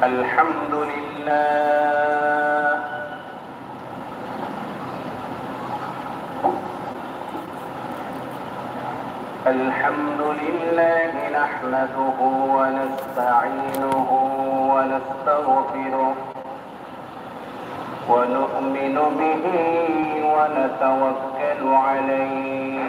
الحمد لله الحمد لله نحمده ونستعينه ونستغفره ونؤمن به ونتوكل عليه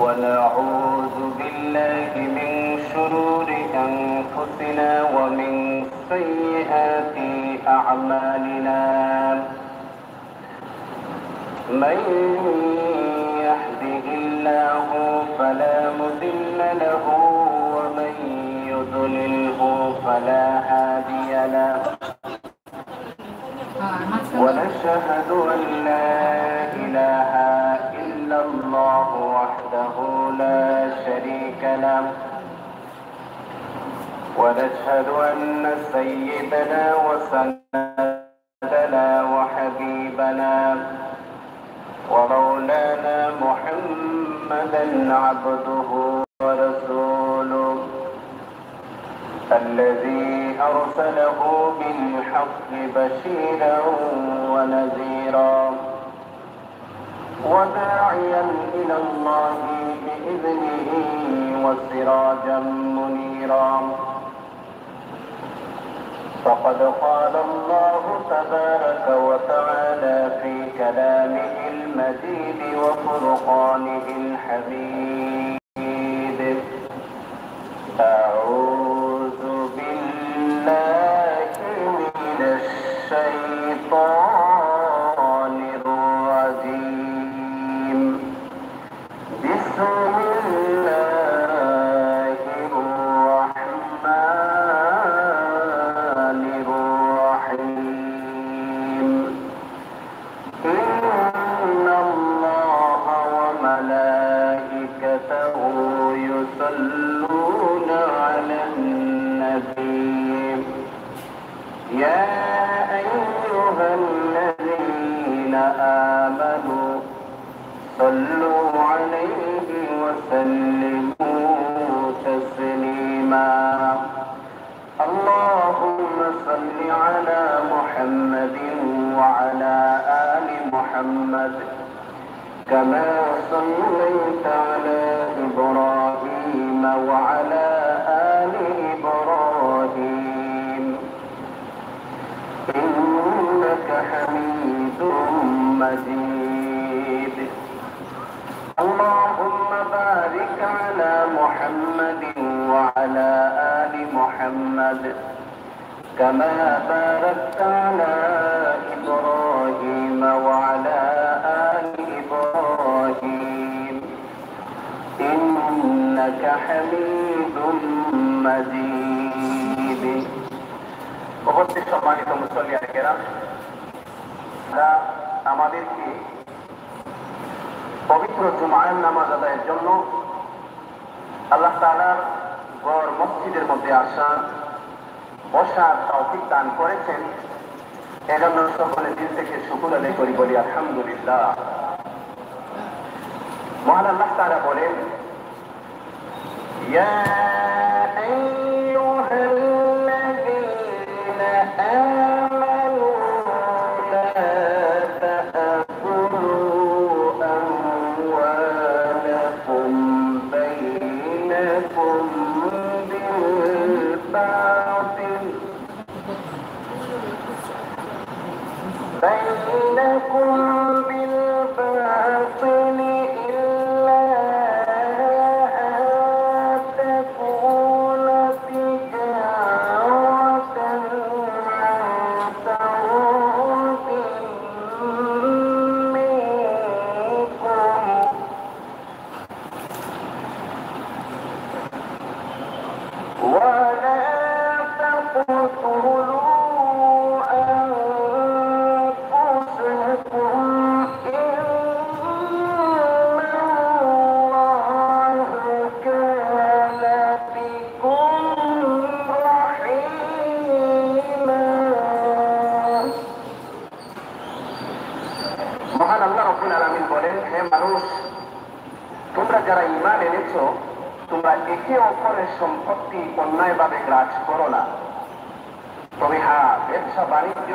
ونعوذ بالله من شرور أنفسنا ومن سيئات أعمالنا من يهده الله فلا مضل له ومن يضلله فلا هادي له ونشهد أن لا إله إلا الله وحده لا شريك له ونشهد أن سيدنا وسندنا وحبيبنا ومولانا محمدا عبده ورسوله الذي أرسله بالحق بشيرا ونذيرا وداعيا إلى الله بإذنه وسراجا منيرا فقد قال الله تبارك وتعالى في كلامه المجيد وفرقانه الحميد أعوذ بالله من الشيطان الرجيم بسم الله الرحمن الرحيم إن الله وملائكته يصلون على النبي يا أيها الذين آمنوا صلوا عليه وسلموا تسليما اللهم صل على محمد وعلى آل محمد كما صليت على إبراهيم وعلى آل إبراهيم إنك حميد مجيد اللهم بارك على محمد وعلى آل محمد كما باركت على إبراهيم وعلى آل إبراهيم إنك حميد مجيد উপস্থিত সম্মানিত মুসল্লিয়ানে কেরাম আমাদেরকে পবিত্র জুমার নামাজ আদায়ের জন্য আল্লাহ তাআলার ঘর মসজিদের মধ্যে আসা বসার তৌফিক দান করেছেন এজন্য সকলে দিল থেকে শুকর আদায় করি বলি আলহামদুলিল্লাহ। মহান আল্লাহ তাআলা বলেন ইয়া আইয়ুহাল্লাযীনা আমানু লা তা'কুলু আমওয়ালাকুম বাইনাকুম বিল বাতিল إلا أن تكون تجارة عن تراض منكم ولا تقتلوا মহান আল্লাহ রাব্বুল আলামিন বলেন, হে মানুষ, তোমরা যারা ঈমান এনেছো তোমরা একে অপরের সম্পত্তি অন্যায়ভাবে গ্রাস করো না। তবে হ্যাঁ, ব্যবসা বাণিজ্য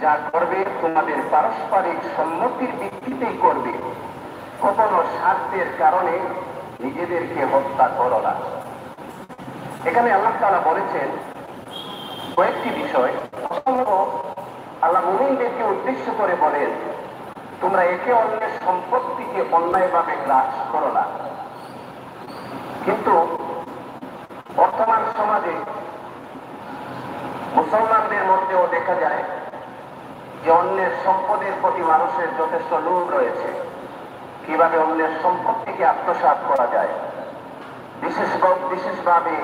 যা করবে তোমাদের পারস্পরিক সম্মতির ভিত্তিতেই করবে, কখনো স্বার্থের কারণে নিজেদেরকে হত্যা করো না। এখানে আল্লাহ তাআলা বলেছেন কয়েকটি বিষয়। প্রথমত, আল্লাহ মুমিনদেরকে উদ্দেশ্য করে বলেন, তোমরা একে অন্যের সম্পত্তিকে অন্যায়ভাবে গ্রাস করো না। কিন্তু বর্তমান সমাজে মুসলমানদের মধ্যেও দেখা যায় যে অন্যের সম্পদের প্রতি মানুষের যথেষ্ট লোভ রয়েছে। কিভাবে অন্যের সম্পত্তিকে আত্মসাৎ করা যায়, বিশেষভাবে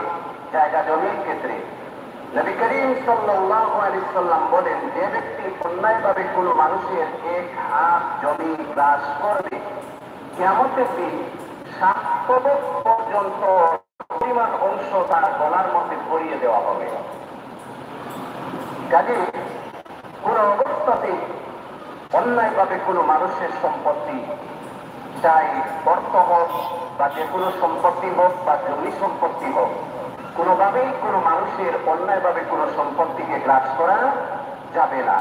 জায়গা জমির ক্ষেত্রে। নবী করিম সাল্লাল্লাহু আলাইহি সাল্লাম বলেন, যে ব্যক্তি অন্যায়ভাবে কোনো মানুষের এক হাত জমি গ্রাস করবে, কিয়ামতের দিন 7 পদক পর্যন্ত পরিমাণ অংশ তার গলার মধ্যে ভরিয়ে দেওয়া হবে। কাজে কোন অবস্থাতে অন্যায়ভাবে কোনো মানুষের সম্পত্তি, চাই অর্থ হোক বা যে কোনো সম্পত্তি হোক বা জমি সম্পত্তি হোক, কোনোভাবেই কোনো মানুষের অন্যায়ভাবে কোনো সম্পত্তিকে গ্রাস করা যাবে না।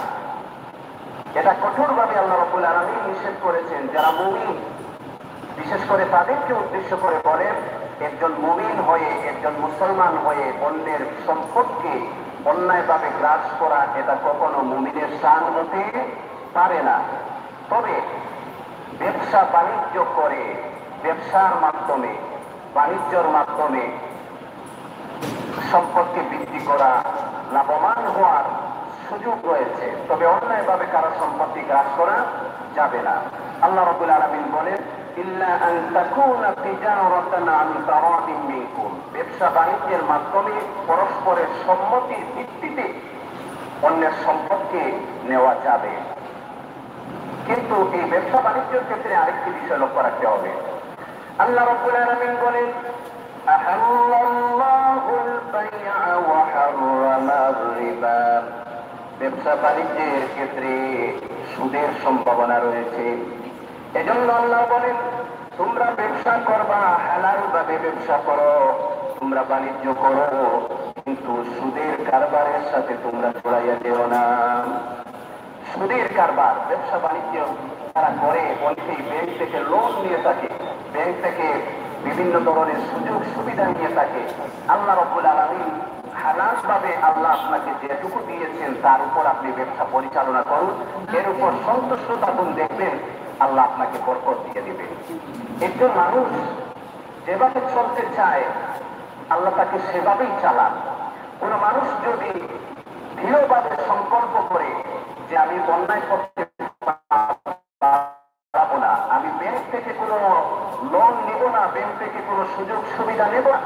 এটা কঠোরভাবে আল্লাহ রাব্বুল আলামিন নিষেধ করেছেন। যারা মুমিন, বিশেষ করে তাদেরকে উদ্দেশ্য করে বলেন, একজন মুমিন হয়ে, একজন মুসলমান হয়ে অন্যের সম্পদকে অন্যায়ভাবে গ্রাস করা, এটা কখনো মুমিনের শান হতে পারে না। তবে ব্যবসা বাণিজ্য করে, ব্যবসার মাধ্যমে, বাণিজ্যর মাধ্যমে সম্পত্তি বৃদ্ধি করা, লাভবান হওয়ার সুযোগ রয়েছে। তবে অন্যায়ভাবে কারো সম্পত্তি গ্রাস করা যাবে না। আল্লাহ রাব্বুল আলামিন বলেন, ইল্লা আন তাকুনা তিজারাতান আন তারাদিন মিনকুম। ব্যবসা বাণিজ্যের মাধ্যমে পরস্পরের সম্মতির ভিত্তিতে অন্যের সম্পদকে নেওয়া যাবে। কিন্তু এই ব্যবসা বাণিজ্যের ক্ষেত্রে আরেকটি বিষয় লক্ষ্য রাখতে হবে। আল্লাহ রাব্বুল আলামিন বলেন, আহাল্লাল্লাহুল বাই'a ওয়া হাররামার রিবা। ব্যবসা বাণিজ্যের ক্ষেত্রে সুদের সম্ভাবনা রয়েছে। এজন্য আল্লাহ বলেন, তোমরা ব্যবসা করবা, হালাল ভাবে ব্যবসা করো, তোমরা বাণিজ্য করো, কিন্তু সুদের কারবারের সাথে তোমরা জড়াইয়া যেও না। সুদের কারবার, ব্যবসা বাণিজ্য তারা করে, অনেকেই ব্যাংক থেকে লোন নিয়ে থাকে, ব্যাংক থেকে বিভিন্ন ধরনের সুযোগ সুবিধা নিয়ে থাকে। আল্লাহ রাব্বুল আলামিন হালাল ভাবে আল্লাহ আপনাকে যেটুকু দিয়েছেন তার উপর আপনি ব্যবসা পরিচালনা করুন, এর উপর সন্তুষ্ট থাকুন, দেখবেন আল্লাহ আপনাকে বরকত দিয়ে দিবে। একজন মানুষ যেভাবে চলতে চায় আল্লাহ তাকে সেভাবেই চালান। কোন মানুষ যদি দৃঢ়ভাবে সংকল্প করে যে আমি অন্যায় করতে পারবো না, আমি ব্যাংক থেকে কোনো লোন নেব না, ব্যাংক থেকে কোনো সুযোগ সুবিধা নেব না,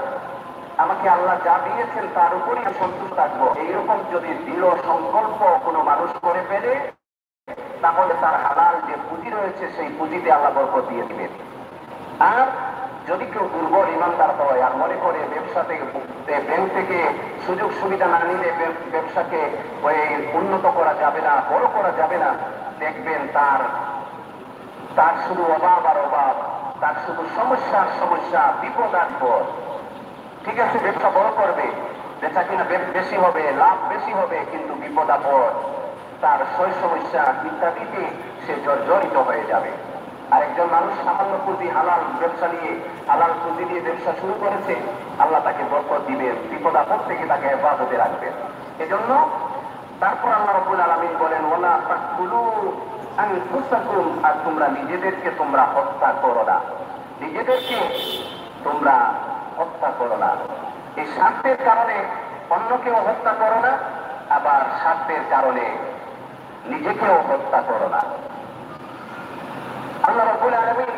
আমাকে আল্লাহ যা দিয়েছেন তার উপরই সন্তুষ্ট থাকবো, এইরকম যদি দৃঢ় সংকল্প কোনো মানুষ করে ফেলে, তাহলে তার হালাল যে পুঁজি রয়েছে সেই পুঁজিতে আল্লাহ বরকত দিয়ে দিবেন। আর যদি কেউ দুর্বল ইমানদার হয় আর মনে করে ব্যবসা থেকে, ব্যাংক থেকে সুযোগ সুবিধা না নিলে ব্যবসাকে উন্নত করা যাবে না, বড় করা যাবে না, দেখবেন তার শুধু অভাব আর অভাব, তার শুধু সমস্যার সমস্যা, বিপদ আর বিপদ। ঠিক আছে, ব্যবসা বড় করবে, বেচা কিনা বেশি হবে, লাভ বেশি হবে, কিন্তু বিপদ আপদ, তার সয় সমস্যা ইত্যাদিতে সে জর্জরিত হয়ে যাবে। আরেকজন মানুষ সামান্য পুঁজি হালাল ব্যবসা নিয়ে, হালাল পুঁজি দিয়ে ব্যবসা শুরু করেছে, আল্লাহ তাকে বরকত দিবেন, বিপদ আপদ থেকে তাকে হেফাজতে রাখবেন। এজন্য তারপর আল্লাহ রাব্বুল আলামিন বলেন, ওয়ালা তাকতুলু আনফুসাকুম, আর তোমরা নিজেদেরকে তোমরা হত্যা করো না, নিজেদেরকে তোমরা হত্যা করো না। এই স্বার্থের কারণে অন্যকেও হত্যা করো না, আবার স্বার্থের কারণে নিজেকেও হত্যা করো না। আল্লাহ রাব্বুল আলামিন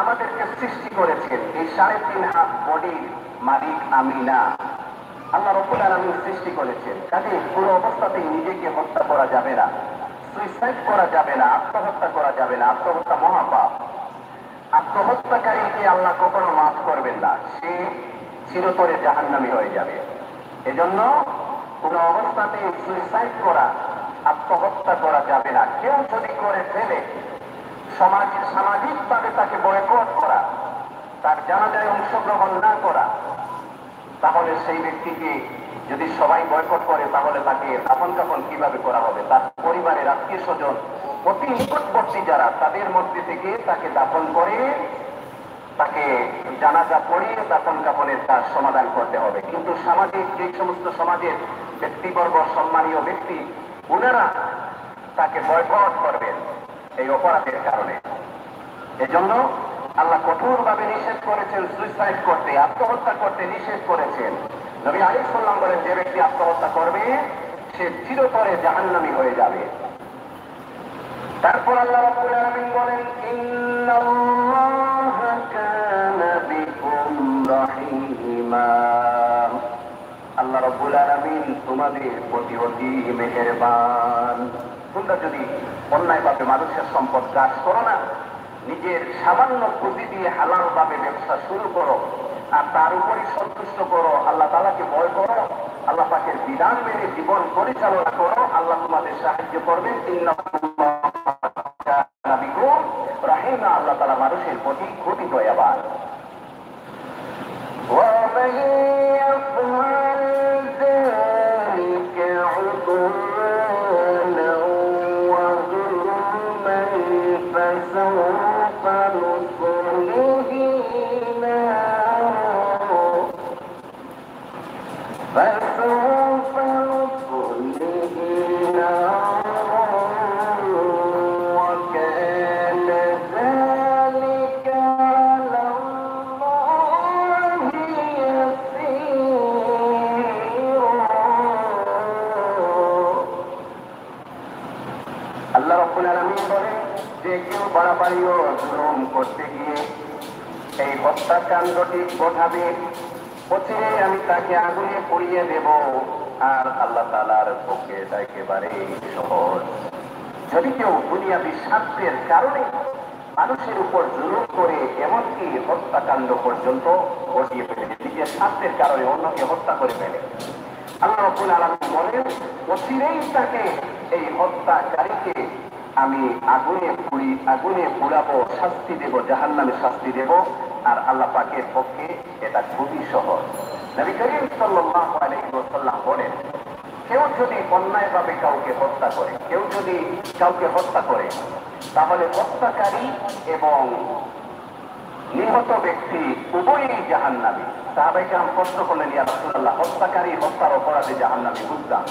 আমাদেরকে সৃষ্টি করেছেন, এই 3.5 হাত বডির মালিক আমি না, আল্লাহ রাব্বুল আলামিন সৃষ্টি করেছেন। কাজে পুরো অবস্থাতেই নিজেকে হত্যা করা যাবে না, সুইসাইড করা যাবে না, আত্মহত্যা করা যাবে না। আত্মহত্যা মহাপাপ। আত্মহত্যাকারীকে আল্লাহ কখনো মাফ করবেন না, সে চিরতরে জাহান্নামী হয়ে যাবে। এজন্য কোন অবস্থাতে সুইসাইড করা, আত্মহত্যা করা যাবে না। কেউ যদি করে ফেলে সামাজিকভাবে তাকে বয়কট করা, তার জানাজায় অংশগ্রহণ না করা, তাহলে সেই ব্যক্তিকে যদি সবাই বয়কট করে তাহলে তাকে দাফন কাফন কিভাবে করা হবে? তার পরিবারের আত্মীয় স্বজন অতি নিকটবর্তী যারা, তাদের মধ্যে থেকে তাকে দাফন করে, তাকে জানাজা পড়িয়ে দাফন কাফনের কাজ সমাধান করতে হবে। কিন্তু সামাজিক যে সমস্ত সমাজের ব্যক্তিবর্গ, সম্মানীয় ব্যক্তি, ওনারা তাকে বয়কট করবেন এই অপরাধের কারণে। এজন্য আল্লাহ কঠোরভাবে নিষেধ করেছেন সুইসাইড করতে, আত্মহত্যা করতে নিষেধ করেছেন। নবী আলাইহিস সালাম বলেন, যে ব্যক্তি আত্মহত্যা করবে সে চিরতরে জাহান্নামী হয়ে যাবে। তারপর আল্লাহ রাব্বুল আলামিন বলেন, ইন্নাল্লাহা কানা বিকুম রাহিমা। আল্লাহ রাব্বুল আলামিন তোমাদের প্রতি অতি মেহেরবান। তোমরা যদি অন্যায়ভাবে মানুষের সম্পদ গাছ করো না, নিজের সামান্য পুঁজি দিয়ে হালাল ভাবে ব্যবসা শুরু করো, আর তার উপরই সন্তুষ্ট করো, আল্লাহ তাআলাকে ভয় করো, আল্লাহ পাকের বিধান মেনে জীবন পরিচালনা করো, আল্লাহ তোমাদের সাহায্য করবেন। রাহিমা, আল্লাহ তাআলা মানুষের প্রতি খুবই দয়াবান। আল্লাহ রাব্বুল আলামিন বলেন, যে কেউ বাড়াবাড়ি ও জুলুম করতে গিয়ে এই হত্যাকাণ্ডটি ঘটাবে, অচিরে আমি তাকে আগুনে পুড়িয়ে দেব, আর আল্লাহ তাআলার পক্ষে এটা একেবারে সহজ। যদি কেউ দুনিয়াবী স্বার্থের কারণে মানুষের উপর জুলুম করে এমনকি হত্যাকাণ্ড পর্যন্ত ঘটিয়ে ফেলে, নিজের স্বার্থের কারণে অন্যকে হত্যা করে ফেলে, আল্লাহ রাব্বুল আলামিন বলেন, অচিরেই তাকে, এই হত্যাকারীকে আমি আগুনে পুড়াবো, শাস্তি দেব, জাহান্নামে শাস্তি দেব, আর আল্লাহ পাকের পক্ষে এটা খুবই সহজ। নবী করিম সাল্লাল্লাহু আলাইহি ওয়াসাল্লাম বলেন, কেউ যদি অন্যায়ভাবে কাউকে হত্যা করে, তাহলে হত্যাকারী এবং নিহত ব্যক্তি উভয়ই জাহান্নামী। সাহাবায়ে কেরাম প্রশ্ন করলেন, ইয়া রাসূলুল্লাহ, হত্যাকারী হত্যার অপরাধে জাহান্নামী বুঝলাম,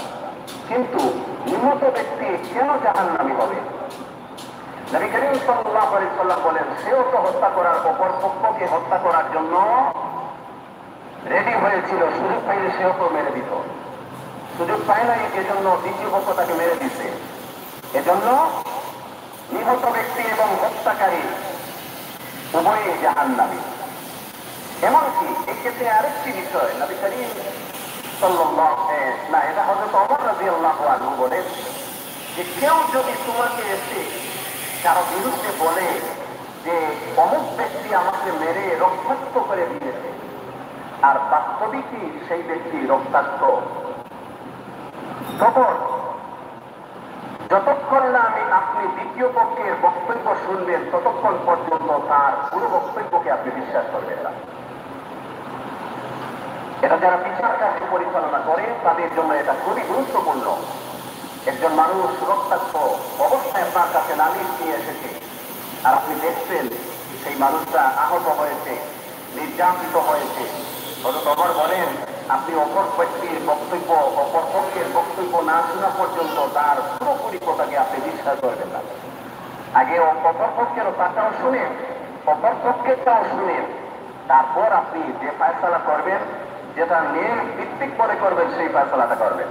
কিন্তু নিহত ব্যক্তি কেন জাহান্নামী হবে? নবী করিম সাল্লাল্লাহু আলাইহি ওয়াসাল্লাম বলেন, সেও তো হত্যা করার, অপর পক্ষকে হত্যা করার জন্য রেডি হয়েছিল, সুযোগ পাইলে সেও তো মেরে দিত, সুযোগ পায় নাই, এজন্য দ্বিতীয় পক্ষ তাকে মেরে দিচ্ছে। এজন্য নিহত ব্যক্তি এবং হত্যাকারী উভয়ই জাহান্নামী। এমনকি এক্ষেত্রে আরেকটি বিষয়, নবী করিম এটা হযরত ওমর রাদিয়াল্লাহু আনহু বলেন, যে কেউ যদি তোমাকে এসে কারো বিরুদ্ধে বলে যে অমুক ব্যক্তি আমাকে মেরে রক্তাক্ত করে দিয়েছে, আর বাস্তবিকই সেই ব্যক্তি রক্তাক্ত, তখন যতক্ষণ না আপনি দ্বিতীয় পক্ষের বক্তব্য শুনবেন, ততক্ষণ পর্যন্ত তার পুরো বক্তব্যকে আপনি বিশ্বাস করবেন না। এটা যারা বিচার কার্য পরিচালনা করে তাদের জন্য এটা খুবই গুরুত্বপূর্ণ। একজন মানুষ রক্তাক্ত অবস্থায় আপনার কাছে নালিশ নিয়ে এসেছে, আর আপনি দেখছেন সেই মানুষটা আহত হয়েছে, নির্যাতিত হয়েছে, হযরত ওমর বলেন, আপনি অপর ব্যক্তির বক্তব্য, অপর পক্ষের বক্তব্য না শোনা পর্যন্ত তার পুরোপুরি কথাকে আপনি বিশ্বাস করবেন না। আগে অপর পক্ষের তাটাও শুনেন, অপর পক্ষেরটাও শুনেন, তারপর আপনি যে ফয়সালা করবেন, যেটা নিয়ে ভিত্তিক করে করবেন, সেই ফয়সালাটা করবেন।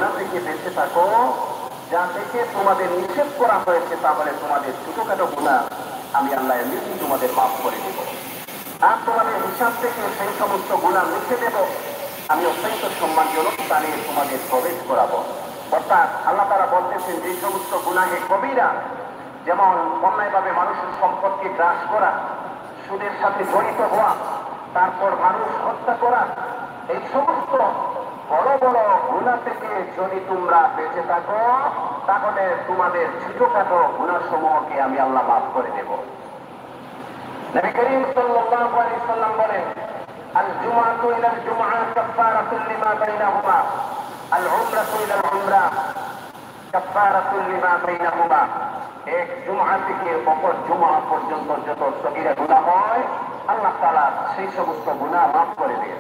গুনাহ থেকে বেঁচে থাকো যা থেকে তোমাদের নিষেধ করা হয়েছে, তাহলে তোমাদের ছোটখাটো গুনাহ আমি আল্লাহ এমনি তোমাদের মাফ করে দেব। আর তোমাদের হিসাব থেকে সেই সমস্ত গুনাহ মুছে দেব। আমি অত্যন্ত সম্মানজনক স্থানে তোমাদের প্রবেশ করাবো। অর্থাৎ আল্লাহ তাআলা বলতেছেন, যে সমস্ত গুনাহে কবিরা, যেমন অন্যায়ভাবে মানুষের সম্পদকে গ্রাস করা, সুদের সাথে জড়িত হওয়া, তারপর মানুষ হত্যা করা, এই সমস্ত বড় বড় গুনাহ থেকে যদি তোমরা বেঁচে থাকো, তাহলে তোমাদের ছোটখাটো গুনাহসমূহকে আমি আল্লাহ মাফ করে দেব। নবী করিম সাল্লাল্লাহু আলাইহি ওয়াসাল্লাম বলেন, আল জুমআতু ইলাল জুমআ কাফফারাতুল লিমা বাইনাহুমা, আল উমরাতু ইলাল উমরা কাফফারাতুল লিমা বাইনাহুমা। এক জুমআ থেকে অপর জুমআ পর্যন্ত যত সগীরা গুনাহ হয়, আল্লাহ তাআলা সেই সমস্ত গুনাহ মাফ করে দেন।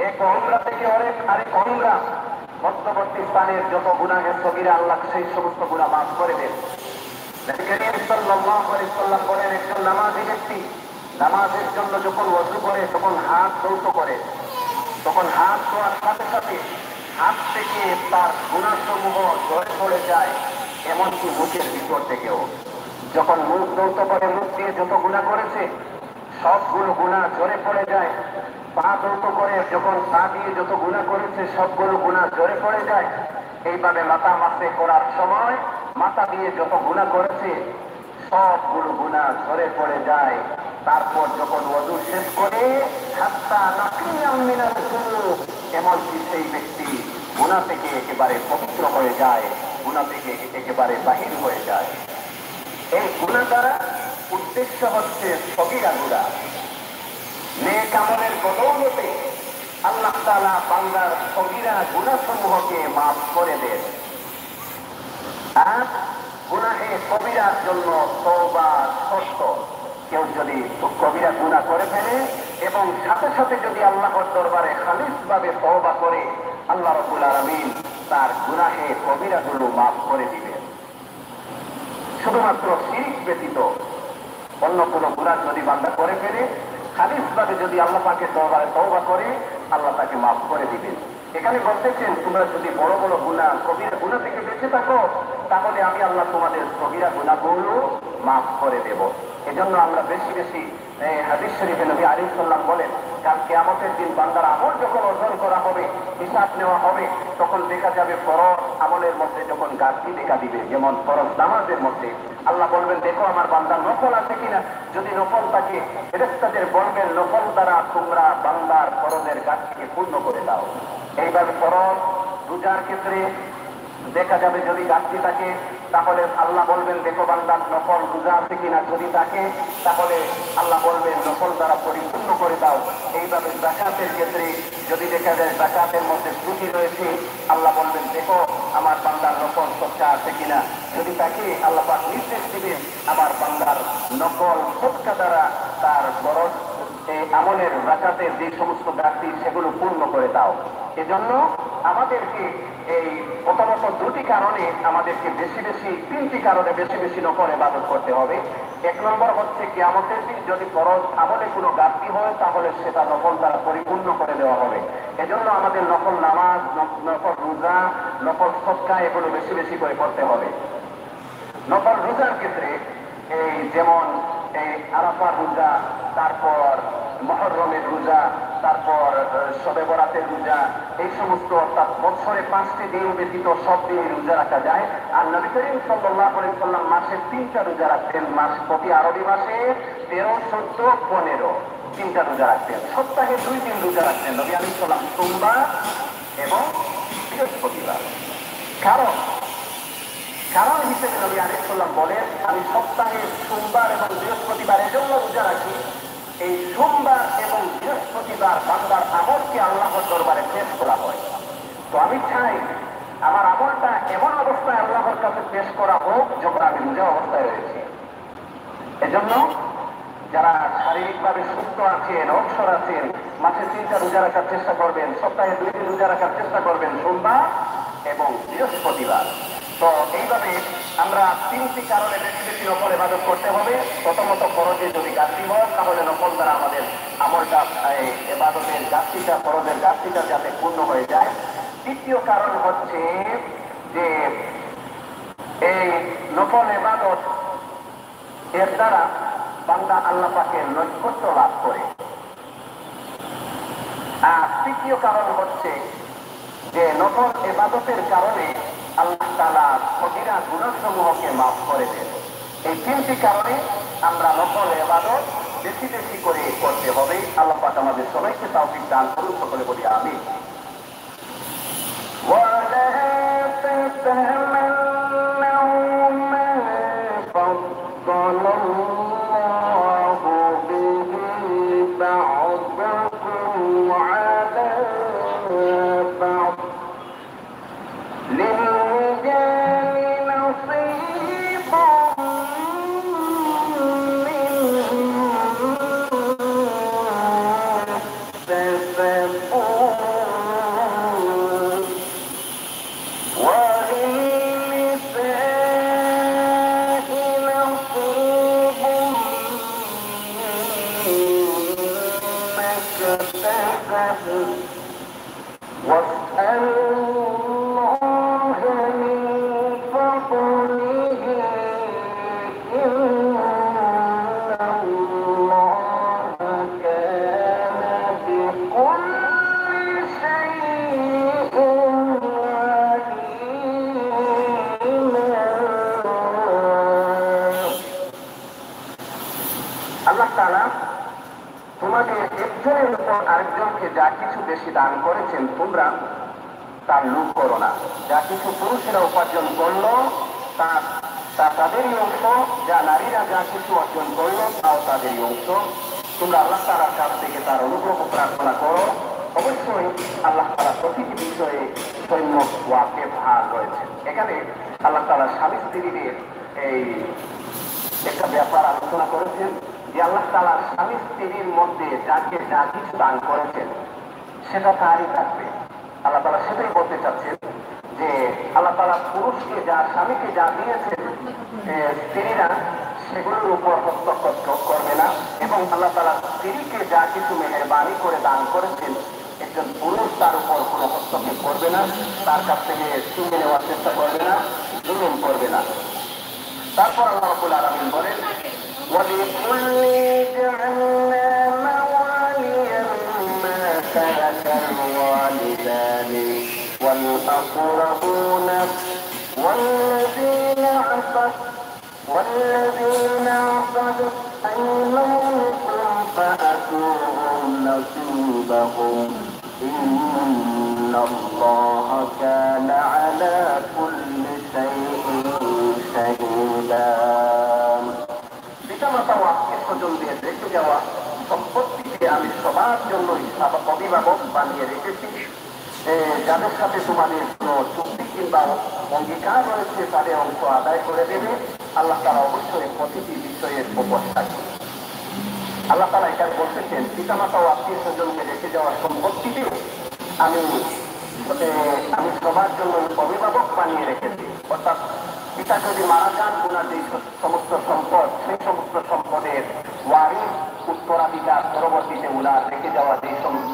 এক উমরা থেকে আরেক উমরা মধ্যবর্তী স্থানের যত গুনাহের সগীরা, আল্লাহ সেই সমস্ত গুনাহ মাফ করে দেন। নবী করিম সাল্লাল্লাহু আলাইহি ওয়াসাল্লাম বলেন, একজন নামাজি ব্যক্তি নামাজের জন্য যখন ওযু করে, তখন হাত ধৌত করে, তখন হাত ধোয়ার সাথে সাথে হাত থেকে তার গুনাহসমূহ ঝরে পড়ে যায়, এমনকি মুখের ভিতর থেকেও। যখন মুখ ধৌত করে, মুখ দিয়ে যত গুনাহ করেছে সবগুলো গুনাহ ঝরে পড়ে যায়। পা ধৌত করে যখন পা দিয়ে যত গুনাহ করেছে সবগুলো গুনাহ ঝরে পড়ে যায়। এইভাবে মাথা মাসে করার সময় মাথা দিয়ে যত গুনাহ করেছে সবগুলো গুনাহ ঝরে পড়ে যায়। তারপর যখন ওযু শেষ করে, হাত্তা নাকিয়াম মিনাল যুনুব, এমনকি সেই ব্যক্তি গুনাহ থেকে একেবারে পবিত্র হয়ে যায়, গুনাহ থেকে একেবারে বাহির হয়ে যায়। এই গুনাহ দ্বারা উদ্দেশ্য হচ্ছে সগীরা গুনাহ। নেক আমলের বদৌলতে আল্লাহ তাআলা বান্দার সগীরা গুনাহসমূহকে মাফ করে দেন। আর গুনাহে কবিরার জন্য তওবা শর্ত। কেউ যদি কবিরা গুনাহ করে ফেলে এবং সাথে সাথে যদি আল্লাহর দরবারে খালিসভাবে তওবা করে, আল্লাহ রাব্বুল আলামিন তার গুনাহে কবিরাগুলো মাফ করে দিবেন। শুধুমাত্র শিরক ব্যতীত অন্য কোনো গুনাহ যদি বান্দা করে ফেলে, খালিসভাবে যদি আল্লাহ পাকের দরবারে তওবা করে, আল্লাহ তাকে মাফ করে দিবেন। এখানে বলতেছেন, তোমরা যদি বড় বড় গুনাহ, কবিরা গুনাহ থেকে বেঁচে থাকো, তাহলে আমি আল্লাহ তোমাদের সগীরা গুনাহগুলো মাফ করে দেব। এজন্য আমরা বেশি বেশি হাদিস শরীফে নবী আলাইহিস সালাম বলেন, কাল কিয়ামতের দিন বান্দার আমল যখন অর্জন করা হবে, হিসাব নেওয়া হবে, তখন দেখা যাবে ফরজ আমলের মধ্যে যখন ঘাটতি দেখা দিবে, যেমন ফরজ নামাজের মধ্যে আল্লাহ বলবেন, দেখো আমার বান্দার নফল আছে কিনা। যদি নফল থাকে, ফেরেশতাদের বলবেন, নফল দ্বারা তোমরা বান্দার ফরজের ঘাটতিকে পূর্ণ করে দাও। এইভাবে ফরজ রোজার ক্ষেত্রে দেখা যাবে, যদি ঘাটতি থাকে তাহলে আল্লাহ বলবেন, দেখো বান্দার নফল রোজা আছে কিনা। যদি থাকে তাহলে আল্লাহ বলবেন, নফল দ্বারা পরিপূর্ণ করে দাও। এইভাবে যাকাতের ক্ষেত্রে যদি দেখা যায় যাকাতের মধ্যে ত্রুটি রয়েছে, আল্লাহ বলবেন, দেখো আমার বান্দার নফল সদকা আছে কিনা। যদি থাকে আল্লাহ পাক নির্দেশ দিবেন, আমার বান্দার নফল সদকা দ্বারা তার বরজ আমলের যাকাতের যে সমস্ত ঘাটতি সেগুলো পূর্ণ করে দাও। এজন্য আমাদেরকে এই প্রথমত দুটি কারণে আমাদেরকে বেশি বেশি, তিনটি কারণে বেশি বেশি নফল ইবাদত করতে হবে। এক নম্বর হচ্ছে, কিয়ামতের দিন যদি ফরজ আমলে কোনো ঘাটতি হয়, তাহলে সেটা নফল দ্বারা পরিপূর্ণ করে দেওয়া হবে। এজন্য আমাদের নফল নামাজ, নফল রোজা, নফল সদকা এগুলো বেশি বেশি করে করতে হবে। নফল রোজার ক্ষেত্রে এই যেমন এই আরাফার রোজা, তারপর মুহররমের রোজা, তারপর শবে বরাতের রোজা, এই সমস্ত, অর্থাৎ বছরে 5টি দিন ব্যতীত সব দিনই রোজা রাখা যায়। আর নবী করিম সাল্লাল্লাহু আলাইহি ওয়াসাল্লাম মাসে 3টা রোজা রাখতেন। মাস প্রতি আরবি মাসে 13, 14, 15 3টা রোজা রাখতেন। সপ্তাহে 2 দিন রোজা রাখতেন নবী আলাইহিস সালাম, সোমবার এবং বৃহস্পতিবার। কারণ হিসেবে নবী আলাইহিস সালাম বলেন, আমি সপ্তাহে সোমবার এবং বৃহস্পতিবার এজন্য রোজা রাখি, এই সোমবার এবং বৃহস্পতিবার বান্দার আমলকে আল্লাহর দরবারে পেশ করা হয়। তো আমি চাই আমার আমলটা এমন অবস্থায় আল্লাহর কাছে পেশ করা হোক যখন আমি রোজা অবস্থায় রয়েছি। এজন্য যারা শারীরিকভাবে সুস্থ আছেন, অবসর আছেন, মাসে 3টা রোজা রাখার চেষ্টা করবেন, সপ্তাহে 2 দিন রোজা রাখার চেষ্টা করবেন, সোমবার এবং বৃহস্পতিবার। তো এইভাবে আমরা 3টি কারণে বেশি বেশি নফল ইবাদত করতে হবে। প্রথমত, ফরজে যদি ঘাটতি হয়, তাহলে নফল দ্বারা আমাদের আমলটা, ইবাদতের ঘাটতিটা, ফরজের ঘাটতিটা যাতে পূর্ণ হয়ে যায়। তৃতীয় কারণ হচ্ছে যে এই নফল ইবাদত এর দ্বারা বান্দা আল্লাহ পাকের নৈকট্য লাভ করে। আর তৃতীয় কারণ হচ্ছে যে নফল ইবাদতের কারণে আল্লাহ তাআলা কবিরা গুনাহসমূহকে মাফ করে দেন। এই তিনটি কারণে আমরা নফল ইবাদত বেশি বেশি করে করতে হবে। আল্লাহ পাক আমাদের সবাইকে তৌফিক দান করুন। সকলে বলি আমিন। আল্লাহ তাআলা তোমাদের একজনের উপর আরেকজনকে যা কিছু বেশি দান করেছেন তোমরা তার লোভ করো না। যা কিছু পুরুষেরা উপার্জন করলো তা তাদেরই অংশ, যা নারীরা যা কিছু অর্জন করলো তাও তাদেরই অংশ। তোমরা আল্লাহ তাআলার কাছ থেকে তার অনুগ্রহ প্রার্থনা করো। অবশ্যই আল্লাহ তাআলা প্রতিটি বিষয়ে সৈন্য ওয়াকিফ হার রয়েছে। এখানে আল্লাহ তাআলা স্বামী স্ত্রীদের এই একটা ব্যাপার আলোচনা করেছেন যে আল্লাহ তাআলা স্বামী স্ত্রীর মধ্যে যাকে যা কিছু দান করেছেন সেটা তারই থাকবে। আল্লাহ তাআলা সেটাই বলতে চাচ্ছেন যে আল্লাহ তাআলা পুরুষকে যা স্বামীকে যা দিয়েছেন স্ত্রীরা সেগুলোর উপর হস্তক্ষেপ করবে না, এবং আল্লাহ তাআলা স্ত্রীকে যা কিছু মেহেরবানি করে দান করেছেন একজন পুরুষ তার উপর কোনো হস্তক্ষেপ করবে না, তার কাছ থেকে ছিনিয়ে নেওয়ার চেষ্টা করবে না, জুলুম করবে না। তারপর আল্লাহ রাব্বুল আলামিন বলেন وَلِكُلٍّ جَعَلْنَا مَوَالِيَ مِمَّا تَرَكَ الْوَالِدَانِ وَالْأَقْرَبُونَ وَالَّذِينَ عَقَدَتْ أَيْمَانُكُمْ فَآتُوهُمْ نَصِيبَهُمْ إِنَّ اللَّهَ كَانَ عَلَى كُلِّ شَيْءٍ شَهِيدًا। পিতামাতা ও আত্মীয় স্বজনদের রেখে যাওয়া সম্পত্তিকে আমি সবার জন্য অভিভাবক বানিয়ে রেখেছি। যাদের সাথে তোমাদের কোনো চুক্তি কিংবা অঙ্গীকার রয়েছে তাদের অংশ আদায় করে দেবে। আল্লাহ তাআলা অবশ্যই প্রতিটি বিষয়ের উপর থাকবে। আল্লাহ তাআলা এটা বলতেছেন পিতামাতা ও আত্মীয় স্বজনকে রেখে যাওয়া সম্পত্তিকে আমি সবার জন্য অভিভাবক বানিয়ে রেখেছি। অর্থাৎ পিতা যদি মারা যান ওনার যে সমস্ত সম্পদ সেই সমস্ত সম্পদের ওয়ারিস উত্তরাধিকার পরবর্তীতে উনার রেখে যাওয়া যে সমস্ত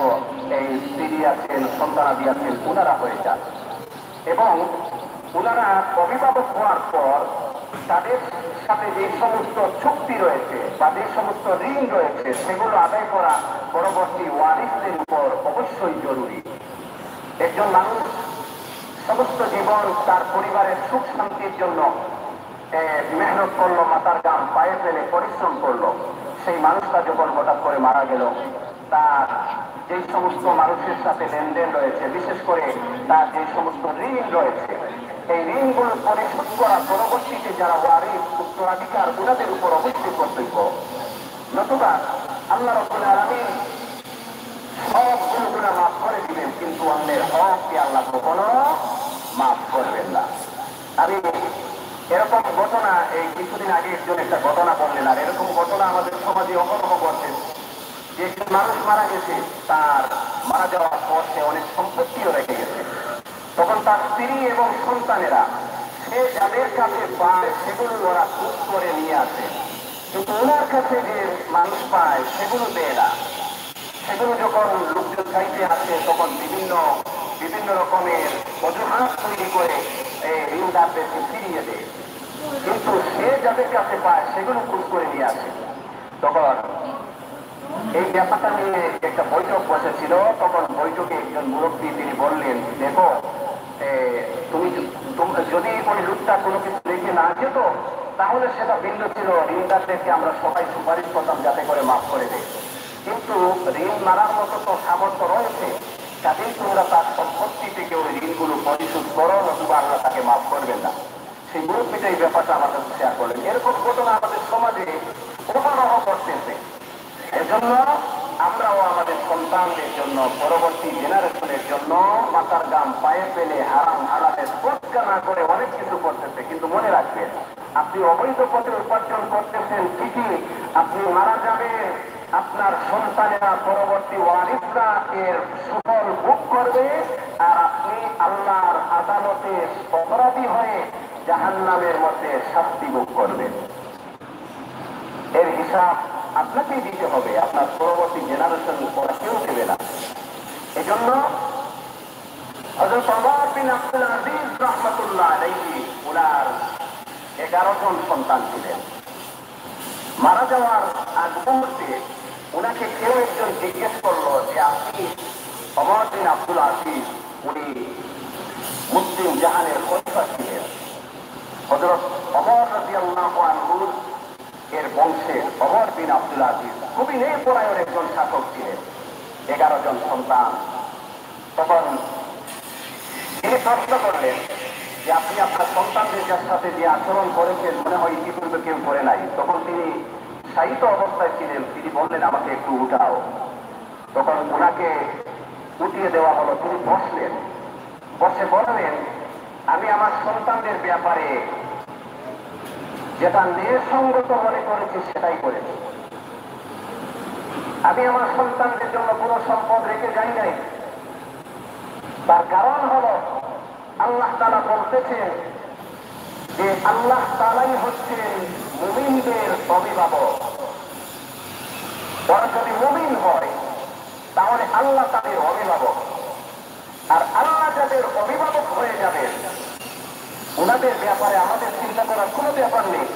এই স্ত্রী আছেন সন্তানাদি আছেন ওনারা হয়ে যান, এবং ওনারা অভিভাবক হওয়ার পর তাদের সাথে যে সমস্ত চুক্তি রয়েছে বা যে সমস্ত ঋণ রয়েছে সেগুলো আদায় করা পরবর্তী ওয়ারিসদের উপর অবশ্যই জরুরি। একজন মানুষ সমস্ত জীবন তার পরিবারের সুখ শান্তির জন্য মেহনত করলো, মাথার গাম পায়ে ফেলে পরিশ্রম করলো। সেই মানুষটা যখন হঠাৎ করে মারা গেল, তার যে সমস্ত মানুষের সাথে লেনদেন রয়েছে, বিশেষ করে তার যে সমস্ত ঋণ রয়েছে, এই ঋণগুলো পরিশোধ করা পরবর্তীতে যারা ওয়ারিস উত্তরাধিকার ওনাদের উপর অবশ্যই কর্তব্য। নতুবা আল্লাহ রাব্বুল আলামিন সবগুলো গুনাহ মাফ করে দিবেন, কিন্তু অন্যের হককে আল্লাহ কখনো মাফ করবেন না। আমি এরকম ঘটনা এই কিছুদিন আগে একজন একটা ঘটনা বললেন, আর এরকম ঘটনা আমাদের সমাজে অহরহ ঘটছে যে একজন মানুষ মারা গেছে, তার মারা যাওয়ার পর সে অনেক সম্পত্তিও রেখে গেছে। তখন তার স্ত্রী এবং সন্তানেরা সে যাদের কাছে পায় সেগুলো ওরা খুব করে নিয়ে আসে, কিন্তু ওনার কাছে যে মানুষ পায় সেগুলো দেয় না। সেগুলো যখন লোকজন চাইতে আসে তখন বিভিন্ন বিভিন্ন রকমের অজুহাত তৈরি করে এই ঋণদারদেরকে ফিরিয়ে দেয়, কিন্তু সে যাদের কাছে পায় সেগুলো খোঁজ করে নিয়ে আসে। তখন এই ব্যাপারটা নিয়ে একটা বৈঠক বসেছিল। তখন বৈঠকে একজন মুরব্বী তিনি বললেন, দেখো তুমি যদি ওই লোকটা কোনো কিছু রেখে না যেত তাহলে সেটা ভিন্ন ছিল, ঋণদারদেরকে আমরা সবাই সুপারিশ করতাম যাতে করে মাফ করে দেয়, কিন্তু ঋণ মারার মতো তো সামর্থ্য রয়েছে, কাজেই তোমরা তার সম্পত্তি থেকে ওই ঋণগুলো পরিশোধ করো, নতুবা আল্লাহ তাকে মাফ করবেন না। সেই মুরব্বীটা এই ব্যাপারটা আমাদের শেয়ার করলেন। এরকম ঘটনা আমাদের সমাজে অহরহ করতেছে। এজন্য আমরাও আমাদের সন্তানদের জন্য, পরবর্তী জেনারেশনের জন্য মাথার গাম পায়ে ফেলে হারাম হালালের তোয়াক্কা না করে অনেক কিছু করতেছে। কিন্তু মনে রাখবেন, আপনি অবৈধ পথে উপার্জন করতেছেন ঠিকই, আপনি মারা যাবেন, আপনার সন্তানেরা পরবর্তী ওয়ারিসরা এর সুফল ভোগ করবে, আর আপনি আল্লাহর আদালতে অপরাধী হয়ে জাহান্নামের মধ্যে শাস্তি ভোগ করবেন। এর হিসাব আপনাকেই দিতে হবে, আপনার পরবর্তী জেনারেশন ওরা কেউ দেবে না। এজন্য হযরত ওমর বিন আব্দুল আজিজ রাহমাতুল্লাহ আলাইহি ওনার 11 জন সন্তান ছিলেন। মারা যাওয়ার আগ মুহূর্তে ওনাকে কেউ একজন জিজ্ঞেস করলো যে আপনি ওমর বিন আব্দুল আজিজ, উনি মুসলিম জাহানের খলিফা ছিলেন, হযরত ওমর রাদিয়াল্লাহু আনহু এর বংশে ওমর বিন আব্দুল আজিজ খুবই ন্যায়পরায়ণ একজন শাসক ছিলেন, 11 জন সন্তান। তখন তিনি প্রশ্ন করলেন যে আপনি আপনার সন্তানদের সাথে যে আচরণ করেছেন মনে হয় ইতিপূর্বে কেউ করে নাই। তখন তিনি শায়িত অবস্থায় ছিলেন, তিনি বললেন আমাকে একটু উঠাও। তখন ওনাকে উঠিয়ে দেওয়া হলো। তিনি বসলেন, বসে বললেন আমি আমার সন্তানদের ব্যাপারে যেটা ন্যায়সঙ্গত মনে করেছি সেটাই করেছি। আমি আমার সন্তানদের জন্য কোনো সম্পদ রেখে যাই নাই। তার কারণ হলো আল্লাহ তাআলা বলতেছেন যে আল্লাহ তাআলাই হচ্ছেন মুমিনদের অভিভাবক। ওরা যদি মুমিন হয় তাহলে আল্লাহ তাদের অভিভাবক, আর আল্লাহ যাদের অভিভাবক হয়ে যাবেন ওনাদের ব্যাপারে আমাদের চিন্তা করার কোনো ব্যাপার নেই।